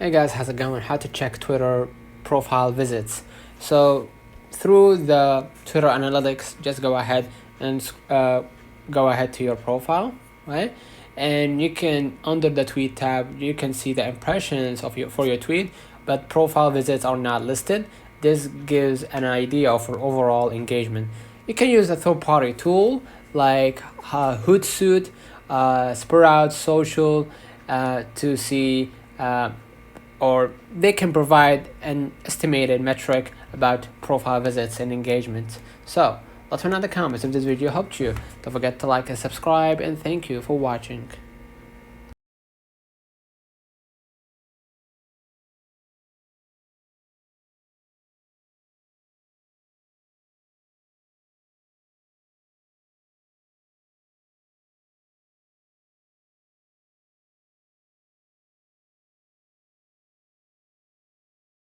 Hey guys, how's it going? How to check Twitter profile visits. So through the Twitter analytics, just go ahead and go ahead to your profile, right? And you can, under the tweet tab, you can see the impressions of for your tweet, but profile visits are not listed. This gives an idea of your overall engagement. You can use a third-party tool like Hootsuite, Sprout Social to see, or they can provide an estimated metric about profile visits and engagement. So let me know in the comments if this video helped you. Don't forget to like and subscribe, and thank you for watching.